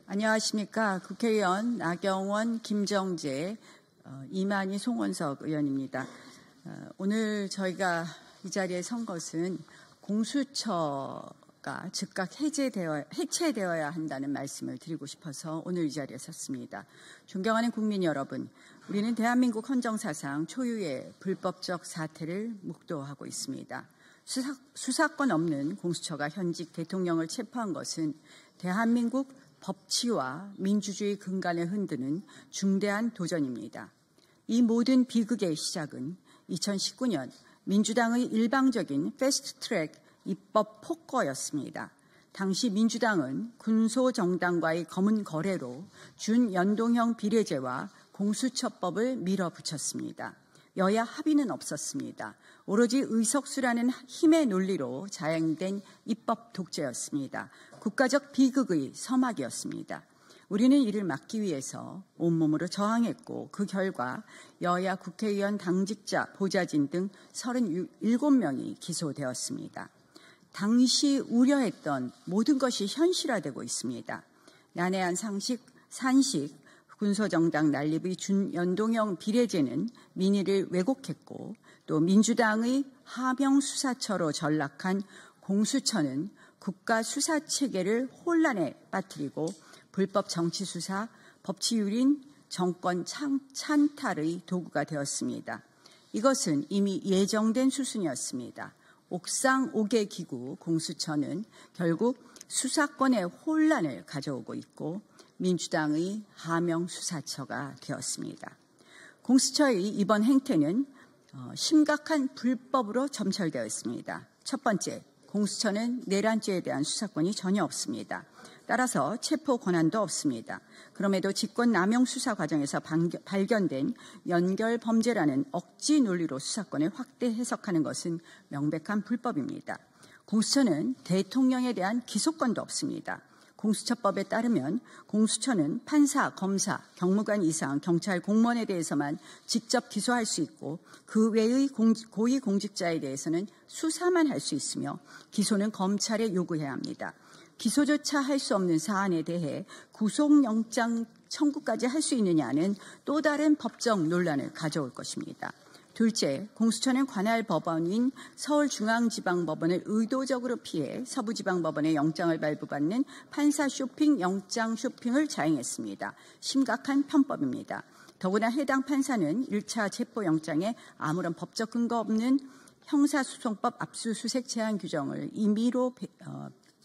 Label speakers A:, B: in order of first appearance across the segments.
A: 안녕하십니까. 국회의원 나경원, 김정재, 이만희, 송원석 의원입니다. 오늘 저희가 이 자리에 선 것은 공수처가 즉각 해체되어야 한다는 말씀을 드리고 싶어서 오늘 이 자리에 섰습니다. 존경하는 국민 여러분, 우리는 대한민국 헌정사상 초유의 불법적 사태를 묵도하고 있습니다. 수사권 없는 공수처가 현직 대통령을 체포한 것은 대한민국 법치와 민주주의 근간을 흔드는 중대한 도전입니다. 이 모든 비극의 시작은 2019년 민주당의 일방적인 패스트트랙 입법 폭거였습니다. 당시 민주당은 군소정당과의 검은 거래로 준연동형 비례제와 공수처법을 밀어붙였습니다. 여야 합의는 없었습니다. 오로지 의석수라는 힘의 논리로 자행된 입법 독재였습니다. 국가적 비극의 서막이었습니다. 우리는 이를 막기 위해서 온몸으로 저항했고 그 결과 여야 국회의원 당직자, 보좌진 등 37명이 기소되었습니다. 당시 우려했던 모든 것이 현실화되고 있습니다. 난해한 산식, 군소정당 난립의 준연동형 비례제는 민의를 왜곡했고 또 민주당의 하명수사처로 전락한 공수처는 국가 수사체계를 혼란에 빠뜨리고 불법 정치수사, 법치유린, 정권 찬탈의 도구가 되었습니다. 이것은 이미 예정된 수순이었습니다. 옥상 5개 기구 공수처는 결국 수사권의 혼란을 가져오고 있고 민주당의 하명수사처가 되었습니다. 공수처의 이번 행태는 심각한 불법으로 점철되어 있습니다. 첫 번째, 공수처는 내란죄에 대한 수사권이 전혀 없습니다. 따라서 체포 권한도 없습니다. 그럼에도 직권남용 수사 과정에서 발견된 연결 범죄라는 억지 논리로 수사권을 확대 해석하는 것은 명백한 불법입니다. 공수처는 대통령에 대한 기소권도 없습니다. 공수처법에 따르면 공수처는 판사, 검사, 경무관 이상 경찰 공무원에 대해서만 직접 기소할 수 있고 그 외의 고위공직자에 대해서는 수사만 할 수 있으며 기소는 검찰에 요구해야 합니다. 기소조차 할 수 없는 사안에 대해 구속영장 청구까지 할 수 있느냐는 또 다른 법적 논란을 가져올 것입니다. 둘째, 공수처는 관할 법원인 서울중앙지방법원을 의도적으로 피해 서부지방법원의 영장을 발부받는 판사 쇼핑, 영장 쇼핑을 자행했습니다. 심각한 편법입니다. 더구나 해당 판사는 1차 체포영장에 아무런 법적 근거 없는 형사소송법 압수수색 제한 규정을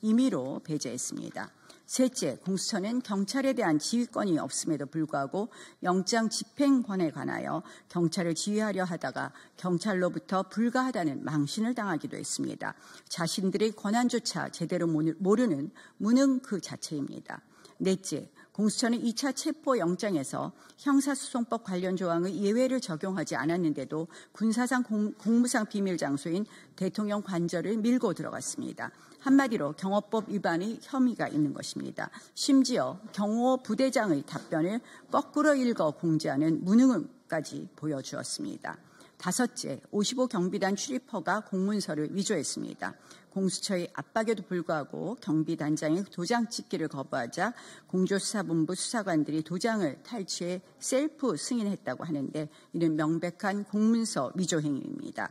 A: 임의로 배제했습니다. 셋째, 공수처는 경찰에 대한 지휘권이 없음에도 불구하고 영장 집행권에 관하여 경찰을 지휘하려 하다가 경찰로부터 불가하다는 망신을 당하기도 했습니다. 자신들의 권한조차 제대로 모르는 무능 그 자체입니다. 넷째, 공수처는 2차 체포영장에서 형사소송법 관련 조항의 예외를 적용하지 않았는데도 군사상 공무상 비밀 장소인 대통령 관저를 밀고 들어갔습니다. 한마디로 경호법 위반의 혐의가 있는 것입니다. 심지어 경호 부대장의 답변을 거꾸로 읽어 공지하는 무능함까지 보여주었습니다. 다섯째, 55 경비단 출입허가 공문서를 위조했습니다. 공수처의 압박에도 불구하고 경비단장이 도장 찍기를 거부하자 공조수사본부 수사관들이 도장을 탈취해 셀프 승인했다고 하는데 이는 명백한 공문서 위조 행위입니다.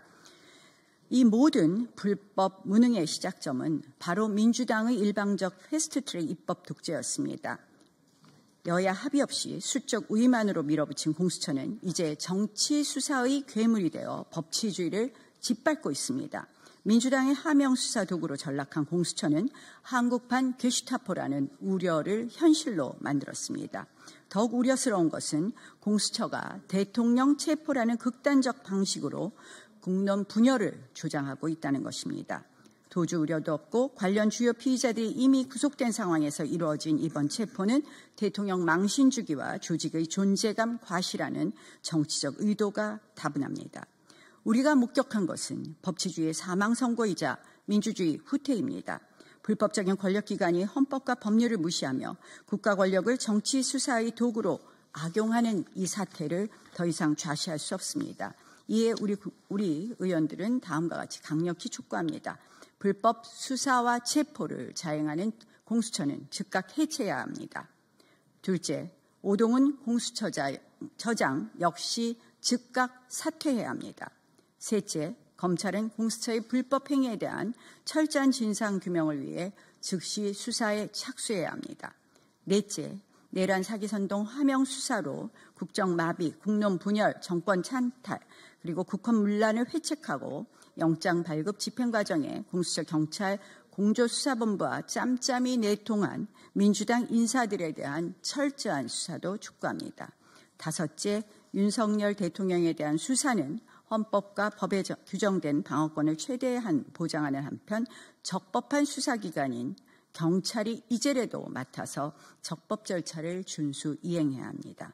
A: 이 모든 불법 무능의 시작점은 바로 민주당의 일방적 패스트트랙 입법 독재였습니다. 여야 합의 없이 수적 우위만으로 밀어붙인 공수처는 이제 정치 수사의 괴물이 되어 법치주의를 짓밟고 있습니다. 민주당의 하명수사 도구로 전락한 공수처는 한국판 게슈타포라는 우려를 현실로 만들었습니다. 더욱 우려스러운 것은 공수처가 대통령 체포라는 극단적 방식으로 국론 분열을 조장하고 있다는 것입니다. 도주 우려도 없고 관련 주요 피의자들이 이미 구속된 상황에서 이루어진 이번 체포는 대통령 망신 주기와 조직의 존재감 과시라는 정치적 의도가 다분합니다. 우리가 목격한 것은 법치주의의 사망 선고이자 민주주의 후퇴입니다. 불법적인 권력기관이 헌법과 법률을 무시하며 국가 권력을 정치 수사의 도구로 악용하는 이 사태를 더 이상 좌시할 수 없습니다. 이에 우리 의원들은 다음과 같이 강력히 촉구합니다. 불법 수사와 체포를 자행하는 공수처는 즉각 해체해야 합니다. 둘째, 오동훈 공수처장 역시 즉각 사퇴해야 합니다. 셋째, 검찰은 공수처의 불법 행위에 대한 철저한 진상규명을 위해 즉시 수사에 착수해야 합니다. 넷째, 내란 사기 선동 하명 수사로 국정 마비, 국론 분열, 정권 찬탈, 그리고 국헌 문란을 회책하고 영장 발급 집행 과정에 공수처 경찰 공조수사본부와 짬짬이 내통한 민주당 인사들에 대한 철저한 수사도 촉구합니다. 다섯째, 윤석열 대통령에 대한 수사는 헌법과 법에 규정된 방어권을 최대한 보장하는 한편 적법한 수사기관인 경찰이 이제라도 맡아서 적법 절차를 준수 이행해야 합니다.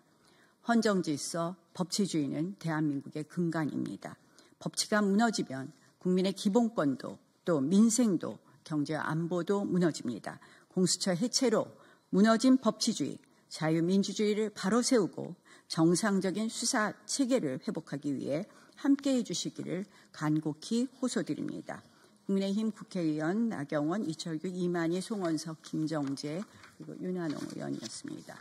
A: 헌정질서, 법치주의는 대한민국의 근간입니다. 법치가 무너지면 국민의 기본권도 또 민생도 경제와 안보도 무너집니다. 공수처 해체로 무너진 법치주의, 자유민주주의를 바로 세우고 정상적인 수사 체계를 회복하기 위해 함께해 주시기를 간곡히 호소드립니다. 국민의힘 국회의원 나경원, 이철규, 이만희, 송원석, 김정재 그리고 윤한홍 의원이었습니다.